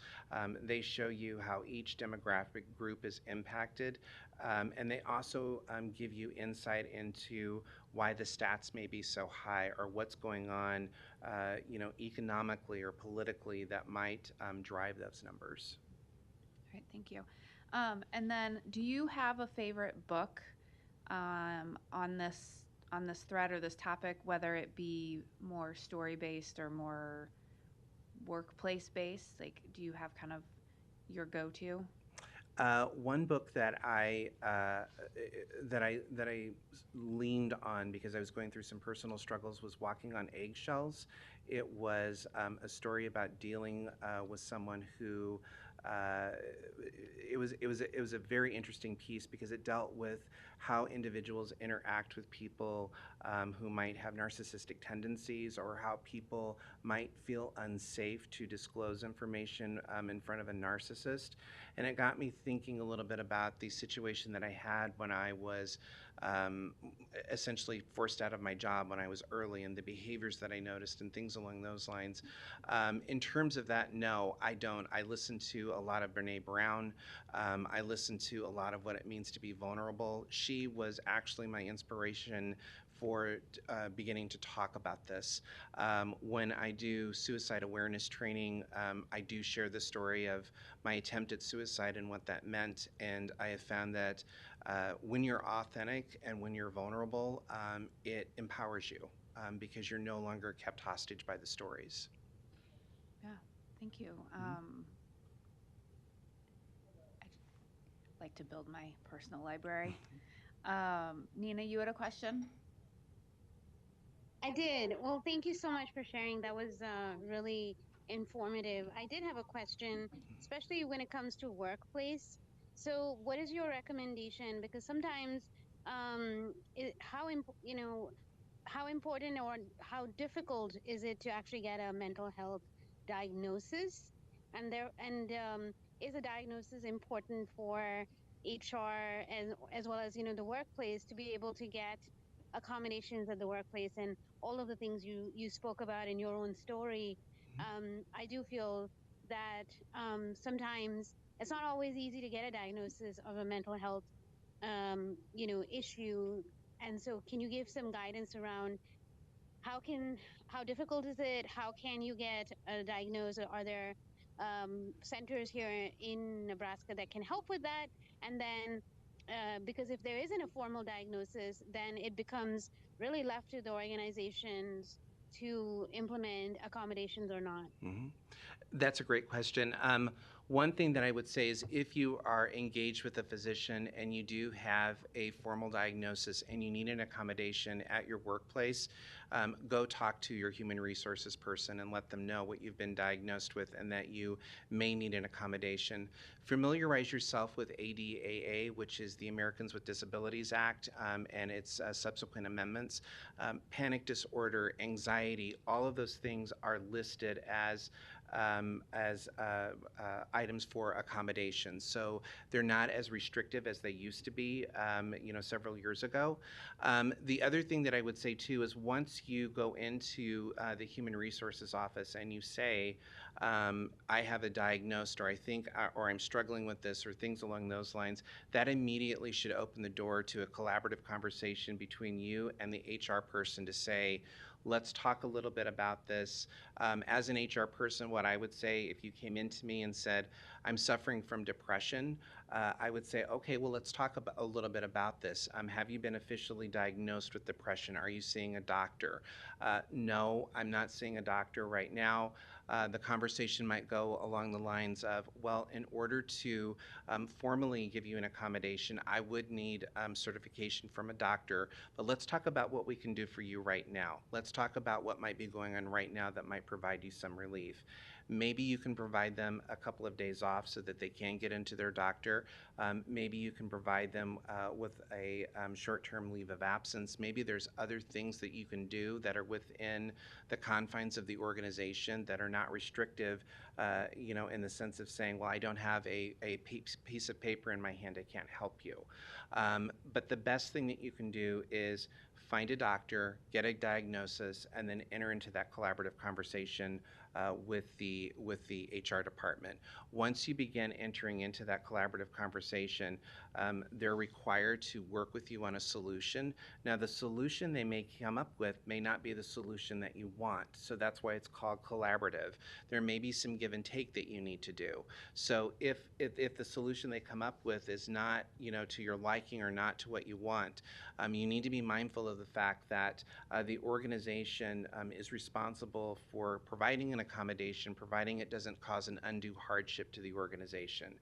They show you how each demographic group is impacted, and they also give you insight into why the stats may be so high or what's going on, economically or politically that might drive those numbers. All right, thank you. And then, do you have a favorite book on this thread or this topic, whether it be more story based or more workplace based? Like, do you have kind of your go-to? One book that I leaned on because I was going through some personal struggles was Walking on Eggshells. It was a story about dealing with someone who. It was a very interesting piece because it dealt with how individuals interact with people who might have narcissistic tendencies, or how people might feel unsafe to disclose information in front of a narcissist. And it got me thinking a little bit about the situation that I had when I was essentially forced out of my job when I was early, and the behaviors that I noticed and things along those lines. In terms of that, no, I don't. I listen to a lot of Brene Brown. I listen to a lot of what it means to be vulnerable. She was actually my inspiration for beginning to talk about this. When I do suicide awareness training, I do share the story of my attempt at suicide and what that meant. And I have found that when you're authentic and when you're vulnerable, it empowers you because you're no longer kept hostage by the stories. Yeah, thank you. I'd like to build my personal library. Nina, you had a question? I did. Well, thank you so much for sharing. That was really informative. I did have a question, especially when it comes to workplace. So, what is your recommendation? Because sometimes, how important or how difficult is it to actually get a mental health diagnosis? And is a diagnosis important for HR as well as the workplace to be able to get accommodations at the workplace and all of the things you spoke about in your own story. I do feel that sometimes it's not always easy to get a diagnosis of a mental health issue. And so, can you give some guidance around how can how difficult is it? How can you get a diagnosis? Are there centers here in Nebraska that can help with that? And then, because if there isn't a formal diagnosis, then it becomes really left to the organizations to implement accommodations or not. Mm-hmm. That's a great question. One thing that I would say is if you are engaged with a physician and you do have a formal diagnosis and you need an accommodation at your workplace, go talk to your human resources person and let them know what you've been diagnosed with and that you may need an accommodation. Familiarize yourself with ADAA, which is the Americans with Disabilities Act, and its subsequent amendments. Panic disorder, anxiety, all of those things are listed as items for accommodation. So they're not as restrictive as they used to be, several years ago. The other thing that I would say too is once you go into the Human Resources Office and you say, I have a diagnosed, or I think, or I'm struggling with this, or things along those lines, that immediately should open the door to a collaborative conversation between you and the HR person to say, let's talk a little bit about this. As an HR person, what I would say if you came into me and said, I'm suffering from depression, I would say, okay, well, let's talk about a little bit about this. Have you been officially diagnosed with depression? Are you seeing a doctor? No, I'm not seeing a doctor right now. The conversation might go along the lines of, well, in order to formally give you an accommodation, I would need certification from a doctor, but let's talk about what we can do for you right now. Let's talk about what might be going on right now that might provide you some relief. Maybe you can provide them a couple of days off so that they can get into their doctor. Maybe you can provide them with a short-term leave of absence. Maybe there's other things that you can do that are within the confines of the organization that are not restrictive, in the sense of saying, well, I don't have a piece of paper in my hand, I can't help you. But the best thing that you can do is find a doctor, get a diagnosis, and then enter into that collaborative conversation with the HR department. Once you begin entering into that collaborative conversation, they're required to work with you on a solution. Now, the solution they may come up with may not be the solution that you want, so that's why it's called collaborative. There may be some give and take that you need to do. So if the solution they come up with is not, to your liking or not to what you want, you need to be mindful of the fact that the organization is responsible for providing an accommodation, providing it doesn't cause an undue hardship to the organization.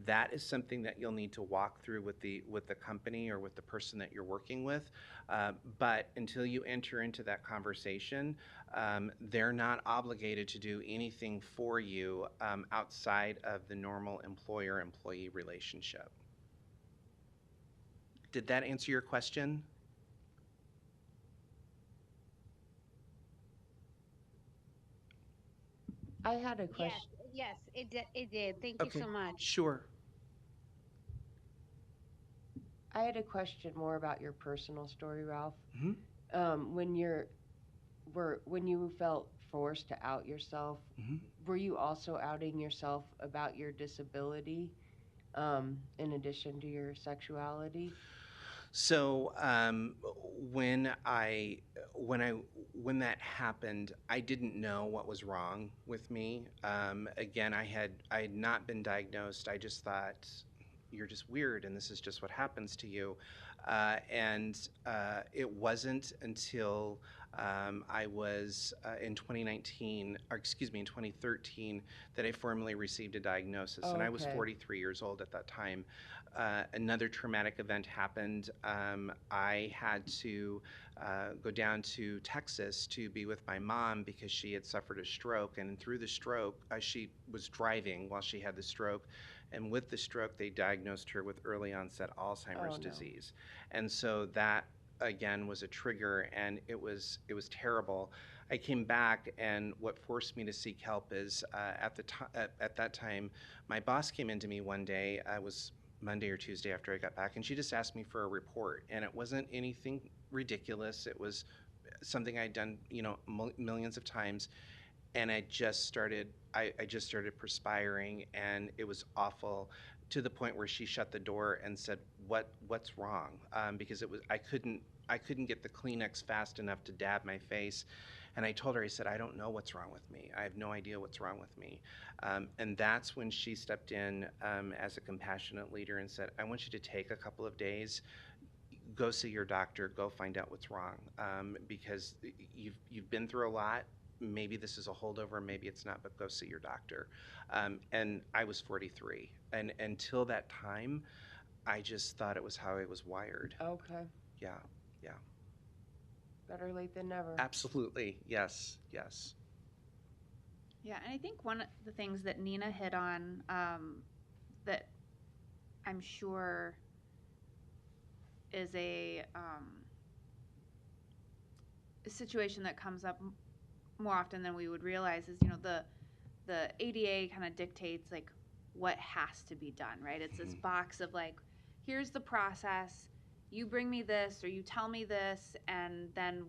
That is something that you'll need to walk through with the company or with the person that you're working with. But until you enter into that conversation, they're not obligated to do anything for you outside of the normal employer-employee relationship. Did that answer your question? I had a Yes, question. yes, it did. Thank you so much. Sure. I had a question more about your personal story, Ralph. Mm-hmm. When you felt forced to out yourself, Mm-hmm. were you also outing yourself about your disability, in addition to your sexuality? So when that happened, I didn't know what was wrong with me. Again, I had not been diagnosed. I just thought you're just weird, and this is just what happens to you. And it wasn't until I was in 2019, or excuse me, in 2013, that I formally received a diagnosis, and I was Okay. 43 years old at that time. Another traumatic event happened. I had to go down to Texas to be with my mom because she had suffered a stroke. And through the stroke, she was driving while she had the stroke. And with the stroke, they diagnosed her with early onset Alzheimer's Oh, no. disease. And so that, again, was a trigger, and it was terrible. I came back, and what forced me to seek help is at that time, my boss came into me one day. I was Monday or Tuesday after I got back, and she just asked me for a report, and it wasn't anything ridiculous. It was something I'd done, millions of times, and I just started perspiring, and it was awful, to the point where she shut the door and said, "What's wrong?" Because I couldn't get the Kleenex fast enough to dab my face. And I told her, I said, I don't know what's wrong with me. I have no idea what's wrong with me. And that's when she stepped in as a compassionate leader and said, I want you to take a couple of days, go see your doctor, go find out what's wrong, because you've been through a lot. Maybe this is a holdover, maybe it's not, but go see your doctor. And I was 43. And until that time, I just thought it was how I was wired. Okay. Yeah. Better late than never. Absolutely. Yes. Yeah, and I think one of the things that Nina hit on that I'm sure is a situation that comes up more often than we would realize is, the ADA kind of dictates like what has to be done, right? It's this box of like, here's the process, you bring me this or you tell me this, and then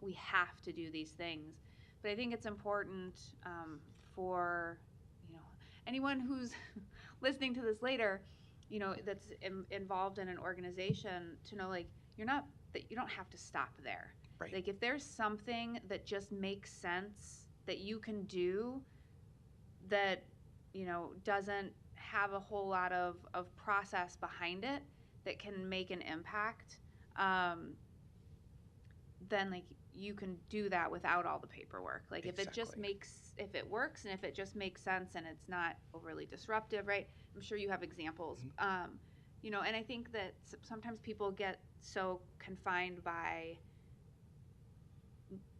we have to do these things. But I think it's important for anyone who's listening to this later, that's involved in an organization, to know like you don't have to stop there. Right. Like if there's something that just makes sense that you can do that doesn't have a whole lot of process behind it that can make an impact, then like you can do that without all the paperwork. Like Exactly. if it works and if it just makes sense and it's not overly disruptive, right? I'm sure you have examples. And I think that sometimes people get so confined by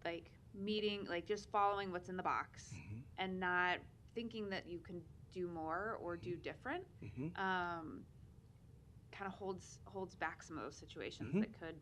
like meeting, like just following what's in the box Mhm. and not thinking that you can do more or do different, Mhm. kind of holds back some of those situations Mhm. that could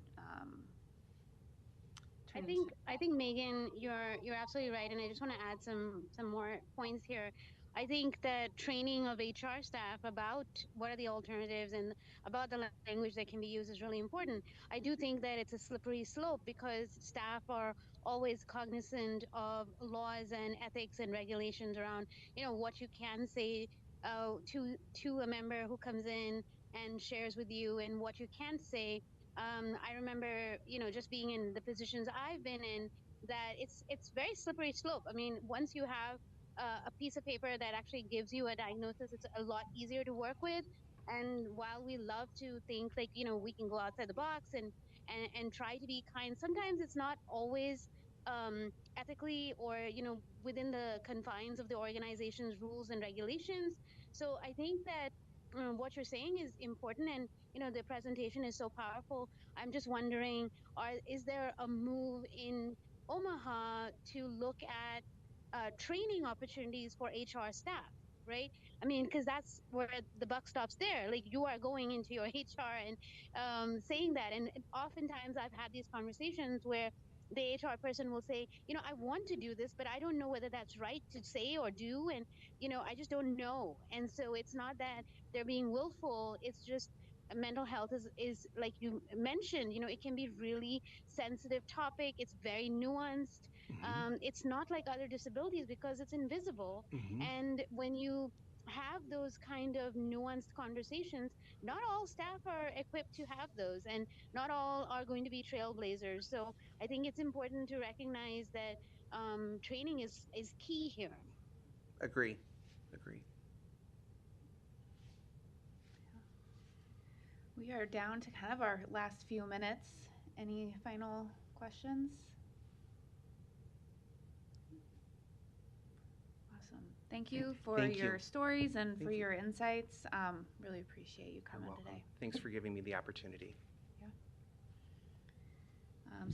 I turn into. think I think Megan, you're absolutely right, and I just want to add some more points here. I think that training of HR staff about what are the alternatives and about the language that can be used is really important. I do think that it's a slippery slope because staff are always cognizant of laws and ethics and regulations around, what you can say to a member who comes in and shares with you and what you can't say. I remember, just being in the positions I've been in, that it's very slippery slope. I mean, once you have a piece of paper that actually gives you a diagnosis, it's a lot easier to work with. And while we love to think like, we can go outside the box and try to be kind, sometimes it's not always ethically or within the confines of the organization's rules and regulations. So I think that what you're saying is important, and the presentation is so powerful. I'm just wondering, is there a move in Omaha to look at training opportunities for HR staff, right? I mean, because that's where the buck stops there. Like, you are going into your HR and saying that. And oftentimes I've had these conversations where the HR person will say, I want to do this, but I don't know whether that's right to say or do. And, I just don't know. And so it's not that they're being willful. It's just mental health is like you mentioned, it can be really sensitive topic. It's very nuanced. Mhm. It's not like other disabilities because it's invisible. Mhm. And when you have those kind of nuanced conversations, not all staff are equipped to have those, and not all are going to be trailblazers. So I think it's important to recognize that training is key here. Agree. Agree. We are down to kind of our last few minutes. Any final questions? Awesome. Thank you for Thank your you. stories and for Thank you. your insights. Really appreciate you You're coming welcome. today. Thanks for giving me the opportunity.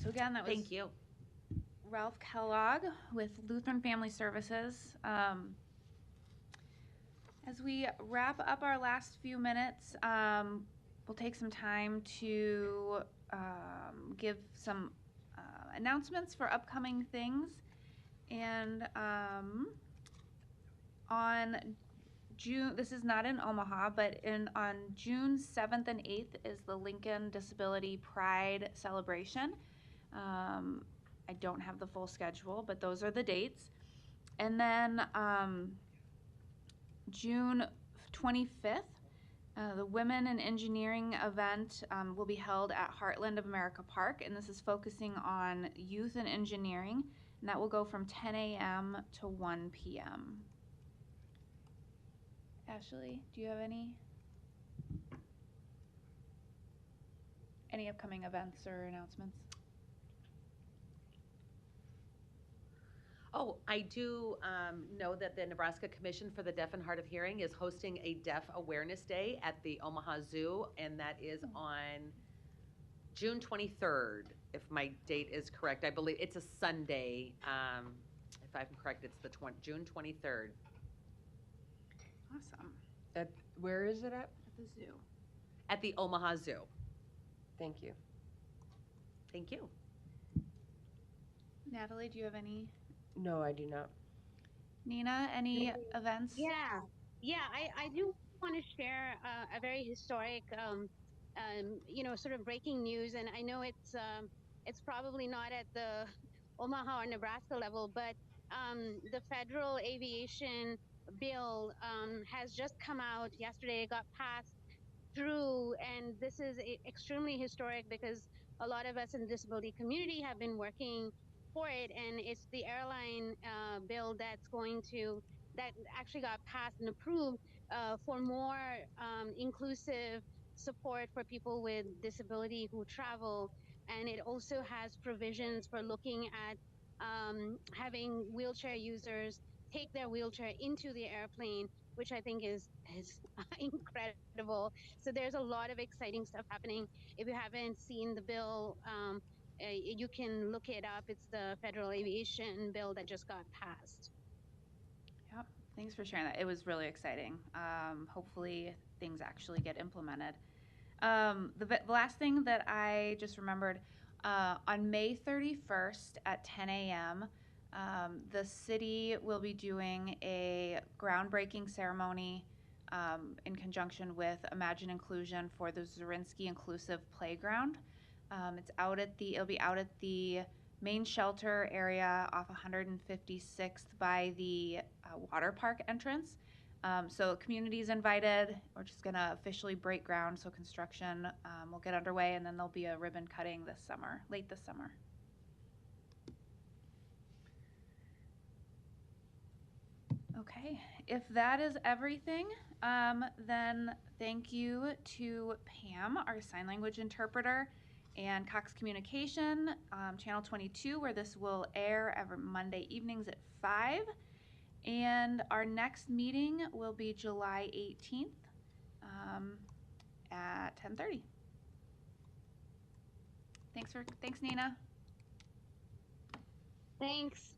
So again, that was Thank you. Ralph Kellogg with Lutheran Family Services. As we wrap up our last few minutes, we'll take some time to give some announcements for upcoming things. And on June, this is not in Omaha, but on June 7th and 8th is the Lincoln Disability Pride celebration. I don't have the full schedule, but those are the dates. And then June 25th, the Women in Engineering event will be held at Heartland of America Park, and this is focusing on youth and engineering, and that will go from 10 a.m. to 1 p.m. Ashley, do you have any upcoming events or announcements? Oh, I do know that the Nebraska Commission for the Deaf and Hard of Hearing is hosting a Deaf Awareness Day at the Omaha Zoo, and that is on June 23rd, if my date is correct. I believe it's a Sunday. If I'm correct, it's the June 23rd. Awesome. Where is it at? At the zoo. At the Omaha Zoo. Thank you. Thank you. Natalie, do you have any? No, I do not. Nina, any events? Yeah, I do want to share a very historic, sort of breaking news, and I know it's probably not at the Omaha or Nebraska level, but the federal aviation bill has just come out yesterday. It got passed through, and this is extremely historic because a lot of us in the disability community have been working for it, and it's the airline bill that actually got passed and approved for more inclusive support for people with disability who travel. And it also has provisions for looking at having wheelchair users take their wheelchair into the airplane, which I think is incredible. So there's a lot of exciting stuff happening. If you haven't seen the bill, you can look it up. It's the federal aviation bill that just got passed. Yep. Thanks for sharing that. It was really exciting. Hopefully, things actually get implemented. The last thing that I just remembered on May 31st at 10 a.m., the city will be doing a groundbreaking ceremony in conjunction with Imagine Inclusion for the Zurinsky Inclusive Playground. It'll be out at the main shelter area off 156th by the water park entrance. So community is invited. We're just going to officially break ground, so construction will get underway, and then there'll be a ribbon cutting this summer, late this summer. Okay, if that is everything, then thank you to Pam, our sign language interpreter, and Cox Communication, Channel 22, where this will air every Monday evenings at 5. And our next meeting will be July 18th at 10:30. Thanks, Nina. Thanks.